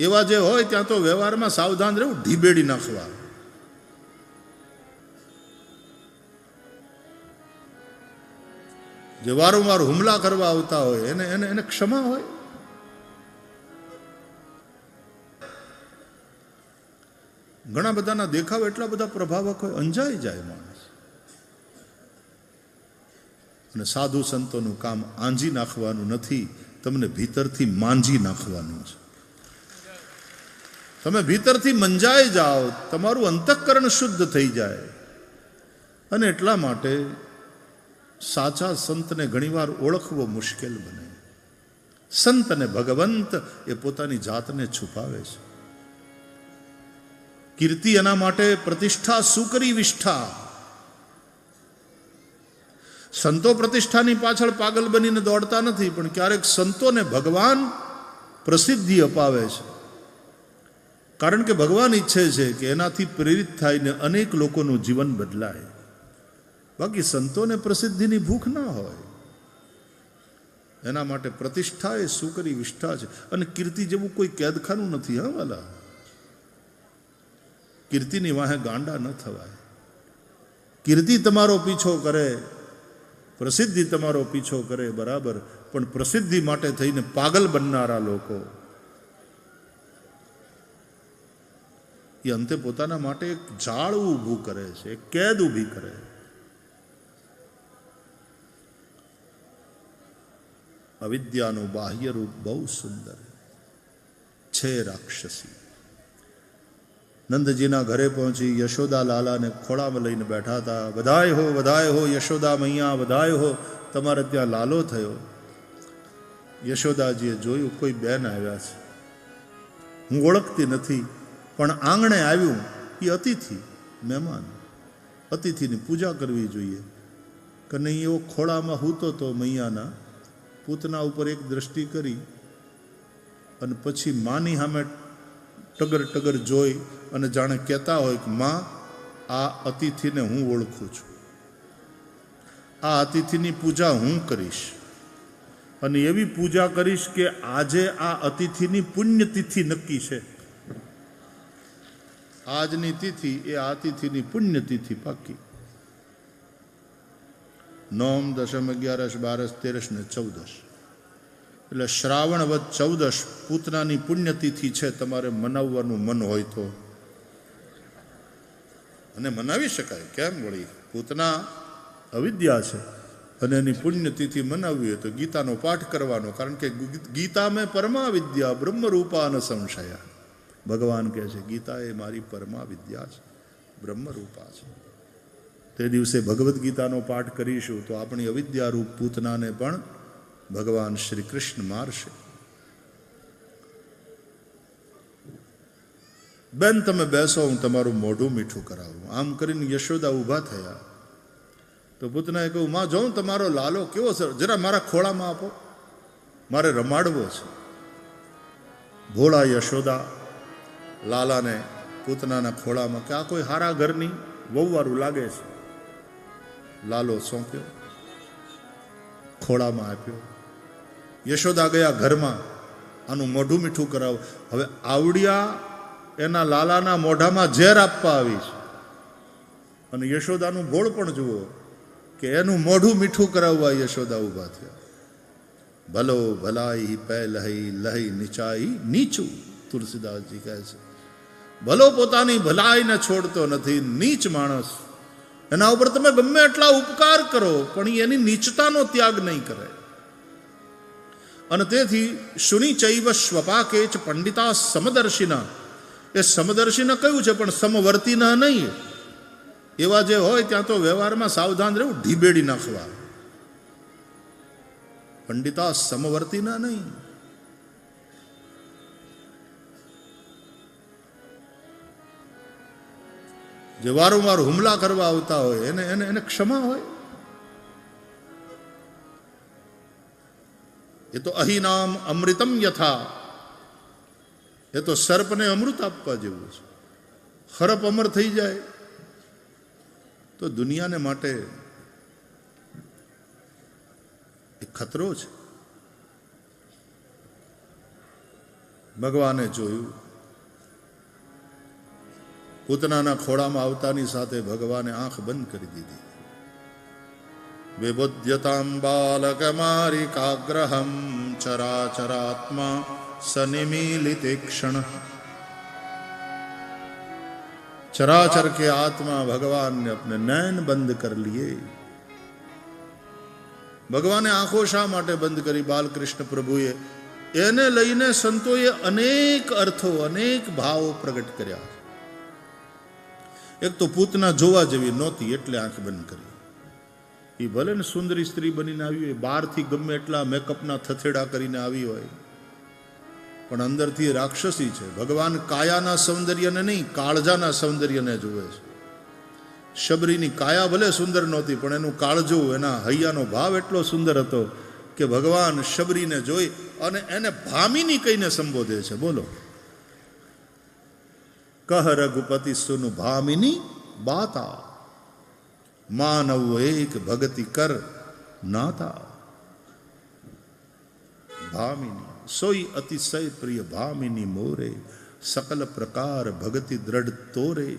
એવા જે હોય ત્યાં તો વ્યવહારમાં સાવધાન રહેવું, ઢીબેડી નાખવા. જે વારંવાર હુમલા કરવા આવતા હોય એને એને એને ક્ષમા હોય. ઘણા બધાના દેખાવ એટલા બધા પ્રભાવક હોય, અંજાઈ જાય માણસ. અને સાધુ સંતોનું કામ આંજી નાખવાનું નથી, તમને ભીતરથી માંજી નાખવાનું છે. તમે ભીતરથી મંજાઈ જાઓ, તમારું અંતઃકરણ શુદ્ધ થઈ જાય. અને એટલા માટે સાચા સંતને ઘણીવાર ઓળખવો મુશ્કેલ બને. સંત અને ભગવંત એ પોતાની જાતને છુપાવે છે. કીર્તિ એના માટે પ્રતિષ્ઠા સુકરી વિષ્ઠા. સંતો પ્રતિષ્ઠાની પાછળ પાગલ બનીને દોડતા નથી, પણ ક્યારેક સંતોને ભગવાન પ્રસિદ્ધિ અપાવે છે. કારણ કે ભગવાન ઈચ્છે છે કે એનાથી પ્રેરિત થઈને અનેક લોકોનું જીવન બદલાય. બાકી સંતોને પ્રસિદ્ધિની ભૂખ ના હોય. એના માટે પ્રતિષ્ઠા એ સુકરી વિષ્ઠા છે. અને કીર્તિ જેવું કોઈ કેદખાનું નથી. હા વાલા, કીર્તિની વાહે ગાંડા ન થવાય. કીર્તિ તમારો પીછો કરે, પ્રસિદ્ધિ તમારો પીછો કરે, બરાબર, પણ પ્રસિદ્ધિ માટે થઈને પાગલ બનનારા લોકો એ અંતે પોતાના માટે એક જાળ ઊભું કરે છે, એક કેદ ઊભી કરે. અવિદ્યાનું બાહ્ય રૂપ બહુ સુંદર છે, રાક્ષસી. નંદજીના ઘરે પહોંચી યશોદા લાલાને ખોળામાં લઈને બેઠા હતા. વધાય હો યશોદા મૈયા, વધાય હો, તમારે ત્યાં લાલો થયો. યશોદાજીએ જોયું કોઈ બેન આવ્યા છે, હું ઓળખતી નથી, પણ આંગણે આવ્યું એ અતિથિ, મહેમાન. અતિથિની પૂજા કરવી જોઈએ. કે નહીં, એવો ખોળામાં હૂતો તો મૈયાના પૂતના ઉપર એક દ્રષ્ટિ કરી અને પછી માની સામે ટગર ટગર જોઈ અને જાણે કહેતા હોય કે માં, આ અતિથિને હું ઓળખું છું, આ અતિથિની પૂજા હું કરીશ, અને એવી પૂજા કરીશ કે આજે આ અતિથિની પુણ્યતિથિ નક્કી છે. આજની તિથિ એ આ અતિથિની પુણ્યતિથિ પાકી. નોમ, દશમ, 11, 12, 13 ને 14, એટલે શ્રાવણ વદ 14 પૂતનાની પુણ્યતિથિ છે. તમારે મનાવવાનું મન હોય તો, અને મનાવી શકાય. કેમ વળી? પૂતના અવિદ્યા છે અને એની પુણ્યતિથિ મનાવવી હોય તો ગીતાનો પાઠ કરવાનો. કારણ કે ગીતા મેં પરમા વિદ્યા બ્રહ્મ રૂપા ન સંશયા. ભગવાન કહે છે ગીતા એ મારી પરમા વિદ્યા છે, બ્રહ્મ રૂપા છે. તે દિવસે ભગવદ્ ગીતાનો પાઠ કરીશું તો આપણી અવિદ્યારૂપ પૂતનાને પણ ભગવાન શ્રી કૃષ્ણ મારશે. બેન તમે બેસો, હું તમારું મોઢું મીઠું કરાવું. આમ કરીને યશોદા ઊભા થયા તો પૂતનાએ કહ્યું, માં જોઉં તમારો લાલો કેવો છે, જરા મારા ખોળામાં આપો, મારે રમાડવો છે. ભોળા યશોદા લાલાને પૂતનાના ખોળામાં, કે આ કોઈ હારા ઘરની વહુવારું લાગે છે. લાલો સોંપ્યો, ખોળામાં આપ્યો. યશોદા ગયા ઘરમાં, આનું મોઢું મીઠું કરાવો. હવે આવડિયા એના લાલાના મોઢામાં ઝેર આપવા આવી છે. અને યશોદાનું ભોળ પણ જુઓ કે એનું મોઢું મીઠું કરાવવા યશોદા ઊભા થયા. ભલો ભલાઈ પે લહી, લહી નીચાઈ નીચું. તુલસીદાસજી કહે છે ભલો પોતાની ભલાઈને છોડતો નથી. નીચ માણસ, એના ઉપર તમે ગમે એટલા ઉપકાર કરો પણ એની નીચતાનો ત્યાગ નહીં કરે. અને તેથી શુનિ ચૈવ સ્વપાકેચ પંડિતા સમદર્શિના. એ સમદર્શિના કયું છે, પણ સમવર્તીના નહીં. એવા જે હોય ત્યાં તો વ્યવહારમાં સાવધાન રહેવું, ઢીબેડી નાખવા. પંડિતા સમવર્તીના નહીં. જે વારંવાર હુમલા કરવા આવતા હોય એને એને એને ક્ષમા હોય. એ તો અહિનામ અમૃતમ યથા. એ તો સર્પને અમૃત આપવા જેવું છે. હરપ અમર થઈ જાય તો દુનિયાને માટે એક ખતરો છે. ભગવાને જોયું, પૂતનાના ખોળામાં આવતાની સાથે ભગવાને આંખ બંધ કરી દીધી. વિબુધ્યતામ બાલક મારી કાગ્રહમ ચરાચરાત્મા સનિમીલિતે ક્ષણ. चराचर के आत्मा भगवान ने अपने नैन बंद कर लिए. भगवाने आंखों शा માટે બંધ કરી? બાલકૃષ્ણ પ્રભુએ એને લઈને સંતોએ અનેક અર્થો, અનેક ભાવો પ્રગટ કર્યા. એક તો પૂતના જોવા જેવી નહોતી એટલે આંખ બંધ કરી. એ ભલે ને સુંદરી સ્ત્રી બનીને આવી હોય, બહારથી ગમે એટલા મેકઅપના થથેડા કરીને આવી હોય, પણ અંદરથી રાક્ષસી છે. ભગવાન કાયાના સૌંદર્યને નહીં, કાળજાના સૌંદર્યને જુએ છે. શબરીની કાયા ભલે સુંદર નહોતી, પણ એનું કાળજું, એના હૈયાનો ભાવ એટલો સુંદર હતો કે ભગવાન શબરીને જોઈ અને એને ભામિની કહીને સંબોધે છે. બોલો, કહ રઘુપતિ સુન ભામિની બાતા, માનવ એક ભગતિ કર નાતા. ભામિની સોઈ અતિશય પ્રિય ભામિની મોરે, સકલ પ્રકાર ભગતિ દ્રઢ તોરે.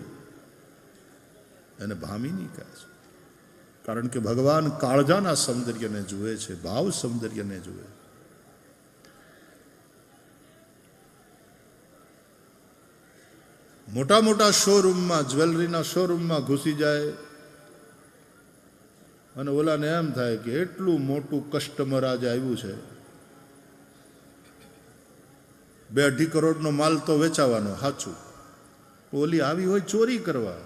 એને ભામિની કહે છે, કારણ કે ભગવાન કાળજાના સૌંદર્યને જુએ છે, ભાવ સૌંદર્યને જુએ. મોટા મોટા શોરૂમમાં, જ્વેલરીના શોરૂમમાં ઘૂસી જાય અને ઓલાને એમ થાય કે એટલું મોટું કસ્ટમર આજે આવ્યું છે, 2-2.5 કરોડનો માલ તો વેચાવાનો. સાચું, ઓલી આવી હોય ચોરી કરવા.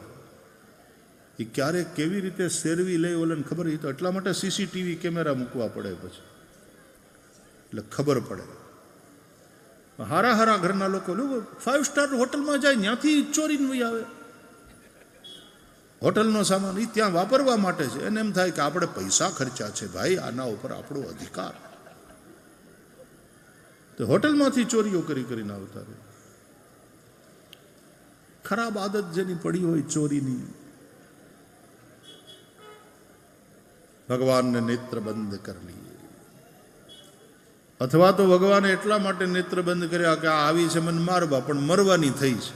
એ ક્યારેક કેવી રીતે શેરવી લે ઓલાને ખબર. એ તો એટલા માટે સીસીટીવી કેમેરા મૂકવા પડે, પછી એટલે ખબર પડે. હારા હારા ઘરના લોકો 5 સ્ટાર હોટલમાં જાય, ત્યાંથી ચોરીને વહી આવે. હોટલનો સામાન એ ત્યાં વાપરવા માટે છે. એને એમ થાય કે આપણે પૈસા ખર્ચા છે ભાઈ, આના ઉપર આપણો અધિકાર. તો હોટલમાંથી ચોરીઓ કરીને આવતા રહે. ખરાબ આદત જેની પડી હોય ચોરીની, ભગવાનને નેત્ર બંધ કરી લીએ. અથવા તો ભગવાને એટલા માટે નેત્ર બંધ કર્યા કે આ આવી છે મને મારવા, પણ મરવાની થઈ છે,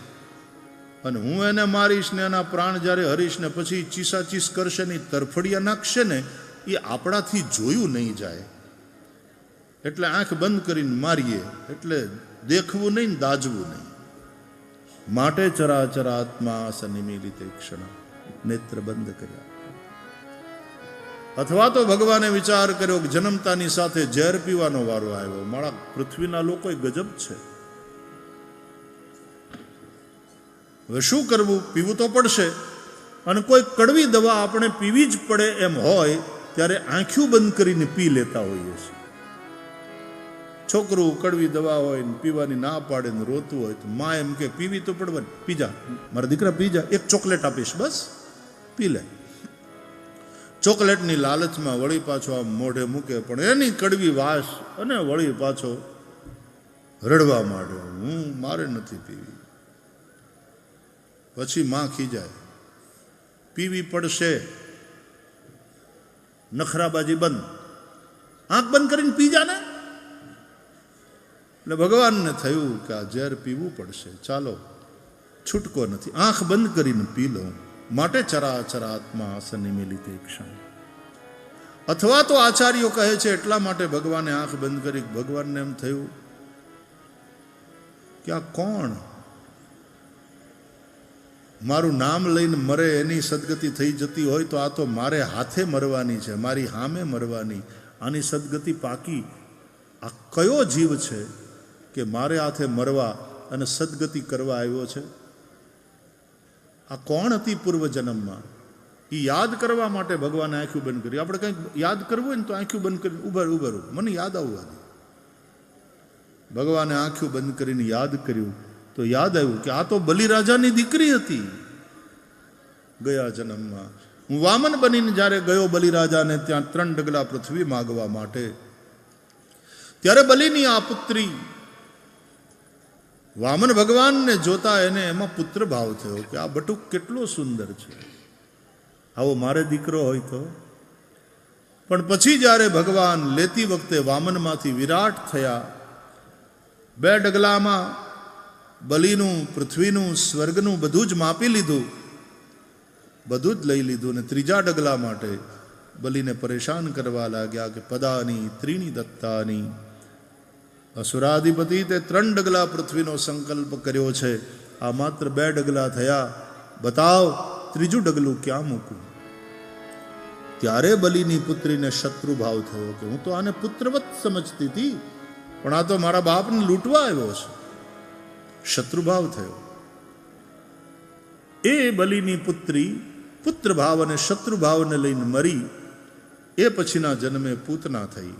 અને હું એને મારીશ ને એના પ્રાણ જ્યારે હરીશ ને પછી ચીસાચીસ કરશે ને, તરફડિયા નાખશે ને, એ આપણાથી જોયું નહીં જાય. એટલે આંખ બંધ કરીને મારીએ, એટલે દેખવું નહીં, દાજવું નહીં. માટે ચરાચર આત્મા સનિમીલિતે ક્ષણ, નેત્ર બંધ કર્યા. અથવા તો ભગવાને વિચાર કર્યો કે જન્મતાની સાથે ઝેર પીવાનો વારો આવ્યો. મારા પૃથ્વીના લોકો ગજબ છે, હવે શું કરવું? પીવું તો પડશે. અને કોઈ કડવી દવા આપણે પીવી જ પડે એમ હોય ત્યારે આંખ્યું બંધ કરીને પી લેતા હોઈએ છીએ. છોકરું કડવી દવા હોય ને પીવાની ના પાડે ને રોતું હોય તો માં એમ કે પીવી તો પડવાની, પીજા મારા દીકરા પીજા, એક ચોકલેટ આપીશ બસ પી લે. ચોકલેટની લાલચમાં વળી પાછો આમ મોઢે મૂકે, પણ એની કડવી વાસ અને વળી પાછો રડવા માંડ્યો, હું મારે નથી પીવી. પછી માં ખીજાય, પીવી પડશે, નખરાબાજી બંધ, આંખ બંધ કરીને પી જા ને. એટલે ભગવાનને થયું કે આ ઝેર પીવું પડશે, ચાલો છૂટકો નથી, આંખ બંધ કરીને પી લો. માટે ચરાચર આત્મા સનિમીલિતે ક્ષણ. અથવા તો આચાર્યો કહે છે એટલા માટે ભગવાને આંખ બંધ કરી. ભગવાનને એમ થયું કે આ કોણ મારું નામ લઈને મરે, એની સદગતિ થઈ જતી હોય તો આ તો મારે હાથે મરવાની છે, મારી સામે મરવાની. આની સદગતિ પાકી. આ કયો જીવ છે કે મારે હાથે મરવા અને સદગતિ કરવા આવ્યો છે? આ કોણ હતી પૂર્વ જન્મમાં? એ યાદ કરવા માટે ભગવાને આંખ્યું બંધ કરી. આપણે કંઈક યાદ કરવું હોય ને તો આંખ્યું બંધ કરીને ઉભરું મને યાદ આવવા દે. ભગવાને આંખ્યું બંધ કરીને યાદ કર્યું તો યાદ આવ્યું કે આ તો બલિરાજાની દીકરી હતી ગયા જન્મમાં. હું વામન બનીને જ્યારે ગયો બલિરાજાને ત્યાં 3 ડગલા પૃથ્વી માગવા માટે, ત્યારે બલિની આ પુત્રી વામન ભગવાનને જોતા એને એમાં પુત્ર ભાવ થયો કે આ બટુક કેટલો સુંદર છે, આવો મારે દીકરો હોય તો. પણ પછી જ્યારે ભગવાન લેતી વખતે વામનમાંથી વિરાટ થયા બે ડગલામાં બલિનું, પૃથ્વીનું, સ્વર્ગનું બધું જ માપી લીધું, બધું જ લઈ લીધું. અને ત્રીજા ડગલા માટે બલિને પરેશાન કરવા લાગ્યા કે પદાની ત્રીણી દત્તાની. અસુરાધિપતિ તે 3 ડગલા પૃથ્વીનો સંકલ્પ કર્યો છે, આ માત્ર 2 ડગલા થયા, બતાવ ત્રીજું ડગલું ક્યાં મૂકું. ત્યારે બલિની પુત્રીને શત્રુભાવ થયો કે હું તો આને પુત્રવત સમજતી હતી, પણ આ તો મારા બાપને લૂંટવા આવ્યો છે. શત્રુભાવ થયો. એ બલિની પુત્રી પુત્રભાવ અને શત્રુભાવને લઈને મરી. એ પછીના જન્મે પૂતના થઈ.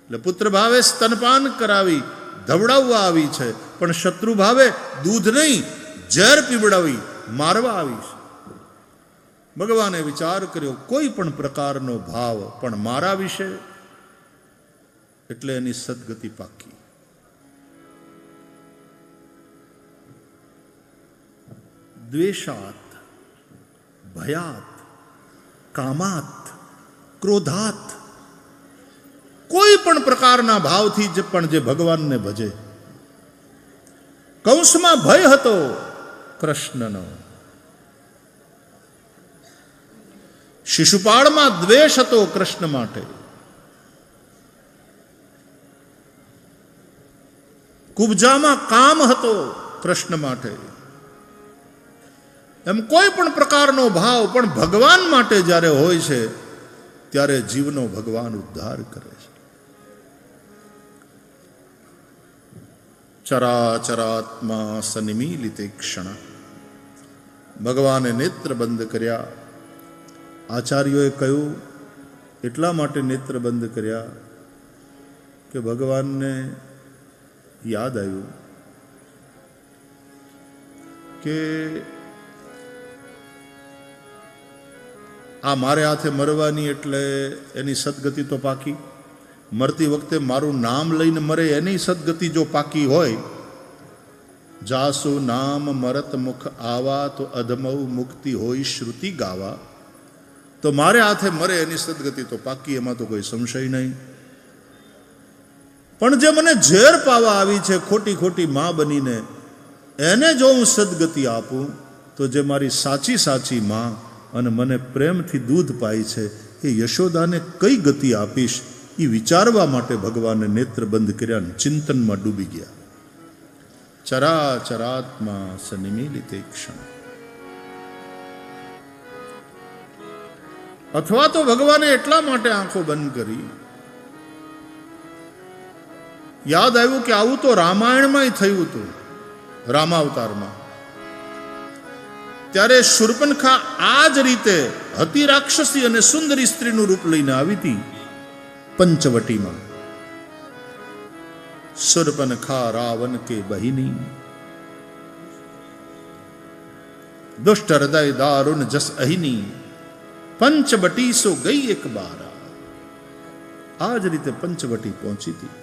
એટલે પુત્રભાવે સ્તનપાન કરાવી, ધવડાવવા આવી છે, પણ શત્રુભાવે દૂધ નહીં ઝેર પીવડાવી મારવા આવી છે. ભગવાને વિચાર કર્યો કોઈ પણ પ્રકારનો ભાવ પણ મારા વિશે, એટલે એની સદગતિ પાકી. દ્વેષાત, ભયાત, કામાત, ક્રોધાત, કોઈ પણ પ્રકારના ભાવથી જ પણ જે ભગવાનને ભજે. કૌંસમાં ભય હતો કૃષ્ણનો, શિશુપાળમાં દ્વેષ હતો કૃષ્ણ માટે, કુબજામાં કામ હતો કૃષ્ણ માટે. એમ કોઈ પણ પ્રકારનો ભાવ પણ ભગવાન માટે જ્યારે હોય છે ત્યારે જીવનો ભગવાન ઉદ્ધાર કરે છે. ચરાચરાત્મા સનિમીલિતે ક્ષણ. ભગવાને નેત્ર બંધ કર્યા. આચાર્યોએ કહ્યું એટલા માટે નેત્ર બંધ કર્યા કે ભગવાનને યાદ આવ્યું કે આ મારે હાથે મરવાની એટલે એની સદગતિ તો પાકી. મરતી વખતે મારું નામ લઈને મરે એની સદગતિ જો પાકી હોય, જાસુ નામ મરત મુખ આવા તો અધમૌ મુક્તિ હોય શ્રુતિ ગાવા. તો મારે હાથે મરે એની સદગતિ તો પાકી, એમાં તો કોઈ સંશય નહીં. પણ જે મને ઝેર પાવા આવી છે ખોટી ખોટી માં બનીને, એને જો હું સદગતિ આપું તો જે મારી સાચી સાચી માં અને મને પ્રેમથી દૂધ પાય છે એ યશોદાને કઈ ગતિ આપીશ, એ વિચારવા માટે ભગવાને નેત્ર બંધ કર્યા, ચિંતનમાં ડૂબી ગયા. ચરાચરાત્મા સનિમીલિતે ક્ષણ. અથવા તો ભગવાને એટલા માટે આંખો બંધ કરી, યાદ આવ્યું કે આવું તો રામાયણમાં થયું હતું, રામાવતારમાં. ત્યારે શૂર્પણખા આ જ રીતે હતી રાક્ષસી અને સુંદરી સ્ત્રીનું રૂપ લઈને આવી હતી પંચવટીમાં. શૂર્પણખા રાવણ કે બહિની, દુષ્ટ હૃદય દારુણ જસ અહિની, પંચવટી સો ગઈ એક બારા. આ જ રીતે પંચવટી પહોંચી હતી.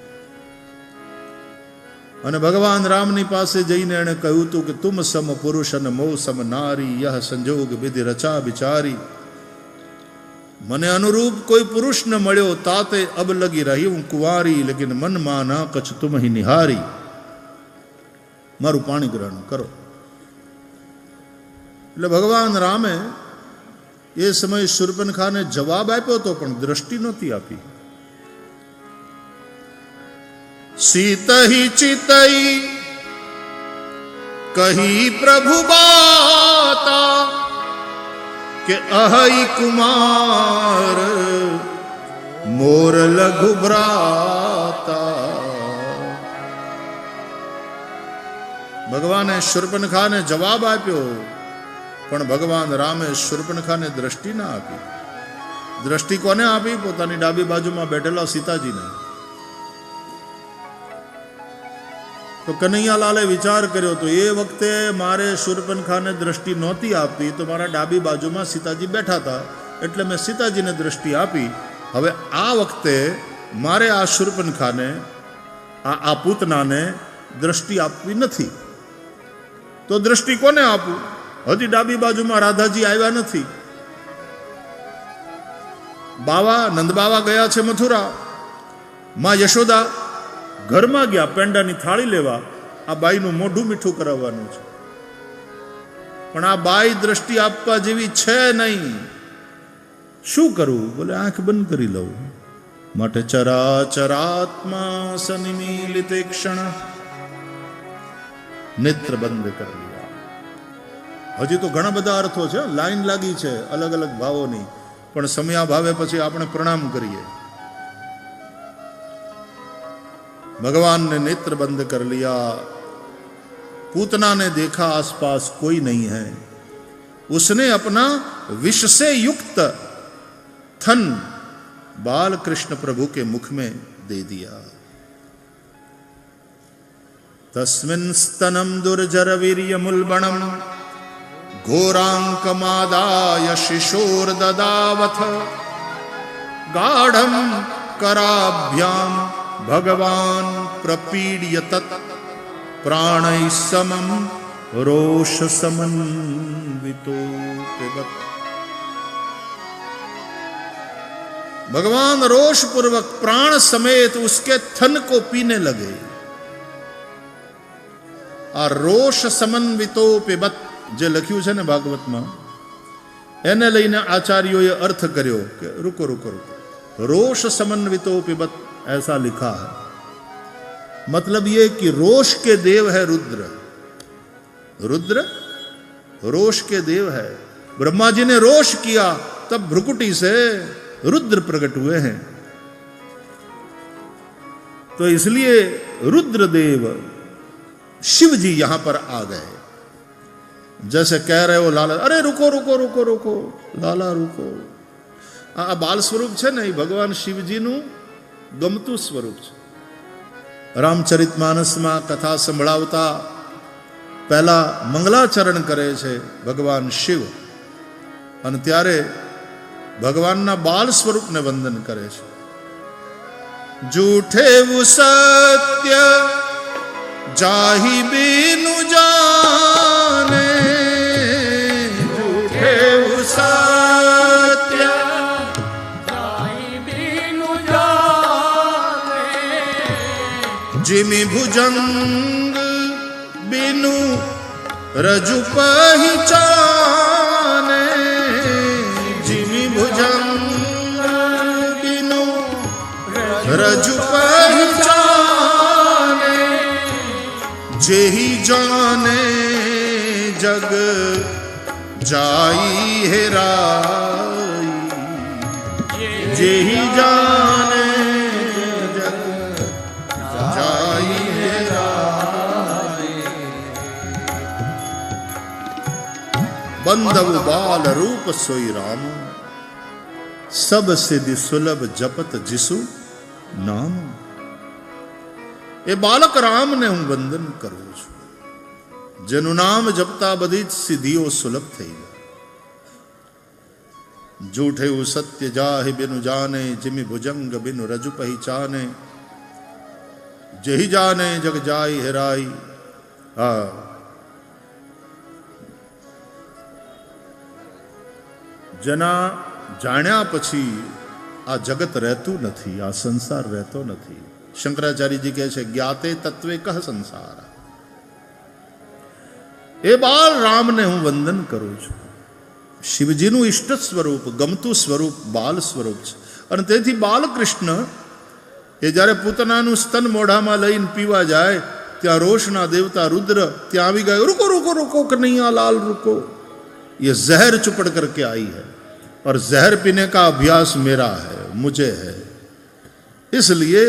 અને ભગવાન રામની પાસે જઈને એણે કહ્યું હતું કે તુમ સમ પુરુષ અને મો સમ નારી, યહ સંજોગ વિધિ રચા બિચારી. મને અનુરૂપ કોઈ પુરુષ ન મળ્યો, તાતે અબ લગી રહી હું કુંવારી, લેકિન મન માં ના કછ તુમ હી નિહારી. મારું પાણી ગ્રહણ કરો. એટલે ભગવાન રામે એ સમયે શૂર્પણખાને જવાબ આપ્યો હતો, પણ દ્રષ્ટિ નહોતી આપી. સીતહી ચિતઈ કહી પ્રભુ બાતા, કે અહઈ કુમાર મોર લઘુ ભ્રાતા. ભગવાને શૂર્પણખાને જવાબ આપ્યો, પણ ભગવાન રામે શૂર્પણખાને દ્રષ્ટિ ના આપી. દ્રષ્ટિ કોને આપી? પોતાની ડાબી બાજુમાં બેઠેલા સીતાજીને. તો કનૈયાલાલે વિચાર કર્યો, તો એ વખતે મારે શૂર્પણખાને દ્રષ્ટિ નહોતી આપી, તો મારા ડાબી બાજુમાં સીતાજી બેઠા હતા, એટલે મેં સીતાજીને દ્રષ્ટિ આપી. હવે આ વખતે મારે આ શૂર્પણખાને, આ પૂતનાને દ્રષ્ટિ આપવી નથી. તો દ્રષ્ટિ કોને આપું? હજી ડાબી બાજુમાં રાધાજી આવ્યા નથી. બાવા નંદબાવા ગયા છે મથુરા. માં યશોદા ઘરમાં ગયા પેંડાની થાળી લેવા, આ બાઈનું મોઢું મીઠું કરાવવાનું છે, પણ આ બાઈ દ્રષ્ટિ આપવા જેવી છે નહીં. શું કરવું? બોલે આંખ બંધ કરી લઉં. માટે ચરાચરાત્મા સનિમીલિતે ક્ષણ નેત્ર બંધ કરી લીધા. હજી તો ઘણા બધા અર્થો છે, લાઈન લાગી છે અલગ અલગ ભાવોની, પણ સમયાભાવે પછી આપણે પ્રણામ કરીએ. भगवान ने नेत्र बंद कर लिया. पूतना ने देखा आसपास कोई नहीं है. उसने अपना विष से युक्त थन बाल कृष्ण प्रभु के मुख में दे दिया. तस्मिन् स्तनम दुर्जर वीर्य मुल्बणम घोरांकमादाय शिशोर ददावथ गाढ़म कराभ्याम भगवान प्रपीड्य तत् प्राणै समम रोष समन्वितो पिबत. भगवान रोष पूर्वक प्राण समेत उसके थन को पीने लगे. आ रोष समन्वितो पिबत जे लख्યું છે ને ભાગવતમાં, એને લઈને આચાર્યોએ અર્થ કર્યો કે રૂકો રૂકો રૂકો, रोष समन्वितो पिबत ऐसा लिखा है. मतलब ये कि रोष के देव है रुद्र. रुद्र रोष के देव है. ब्रह्मा जी ने रोष किया तब भ्रुकुटी से रुद्र प्रकट हुए हैं. तो इसलिए रुद्रदेव शिव जी यहां पर आ गए. जैसे कह रहे हो लाला, अरे रुको रुको रुको रुको लाला रुको. आ बाल स्वरूप है ने भगवान शिवजीનું ગમતું સ્વરૂપ છે. રામચરિતમાનસમાં કથા સંભળાવતા પહેલા મંગલાચરણ કરે છે ભગવાન શિવ, અને ત્યારે ભગવાનના બાલ સ્વરૂપને વંદન કરે છે. જૂઠે વો સત્ય જાહી બીનુ જાને, જૂઠે વો સત્ય जिमि भुजंग बिनु रजु पहिचाने. जिमि भुजंग बिनु रजु पहिचाने. जेहि जाने जग जाई हेराई. जेहि जाने बंधव बाल रूप सोई राम. सब सिद्धि सुलभ जपत जिसु नाम. ए बालक राम ने हूं वंदन करूं છું, જેનું નામ જપતા બધી જ સિદ્ધિઓ સુલભ થઈ જાય. જૂઠે સત્ય જાહે બિनु જાને, जिमि भुजंग बिनु रजु पहिचाने. जेहि जाने जग जाई हेराई. હા, જેના જાણ્યા પછી આ જગત રહેતું નથી, આ સંસાર રહેતો નથી. શંકરાચાર્યજી કહે છે જ્ઞાતે તત્વે કહ સંસાર. એ બાલ રામને હું વંદન કરું છું. શિવજીનું ઇષ્ટ સ્વરૂપ, ગમતું સ્વરૂપ બાલ સ્વરૂપ છે. અને તેથી બાલકૃષ્ણ એ જ્યારે પૂતનાનું સ્તન મોઢામાં લઈને પીવા જાય, ત્યાં રોષના દેવતા રુદ્ર ત્યાં આવી ગયો. रुको रुको रुको कन्हैया लाल रुको, ये जहर चुपड़ करके आई है और जहर पीने का अभ्यास मेरा है, मुझे है. इसलिए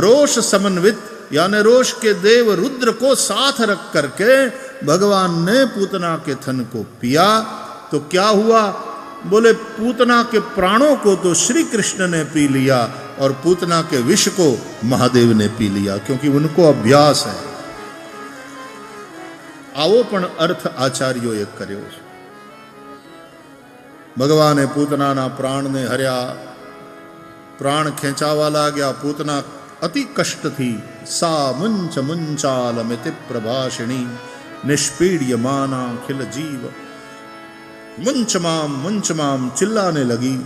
रोष समन्वित यानी रोष के देव रुद्र को साथ रख करके भगवान ने पूतना के थन को पिया. तो क्या हुआ? बोले पूतना के प्राणों को तो श्री कृष्ण ने पी लिया और पूतना के विष को महादेव ने पी लिया, क्योंकि उनको अभ्यास है. आवो पण अर्थ आचार्योए कर्यो छे. भगवाने पूतनाना प्राण ने हर्या. प्राण खेंचावा लाग्या. पूतना अति कष्ट थी सा मुंच मुंचालमिति प्रभाषिणी निष्पीड्यमाना खिल जीव. मुंच माम चिल्लाने लगी.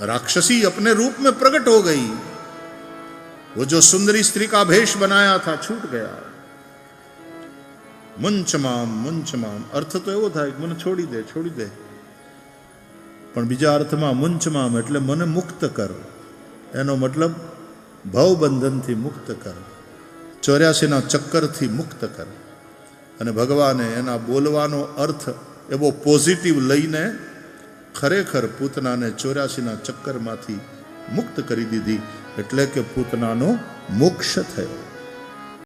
राक्षसी अपने रूप में प्रकट हो गई. वो जो सुंदरी स्त्री का भेष बनाया था छूट गया। मुंचमाम अर्थ तो एवो थाय મને છોડી દે પણ બીજા અર્થમાં મુંચમામ એટલે મને મુક્ત કર, એનો મતલબ ભવબંધનથી મુક્ત કર, 84ના ચક્કરથી મુક્ત કર. અને ભગવાને એના બોલવાનો અર્થ એવો પોઝિટિવ લઈને ખરેખર પૂતનાને 84ના ચક્કરમાંથી મુક્ત કરી દીધી, એટલે કે પૂતનાનો મોક્ષ થયો.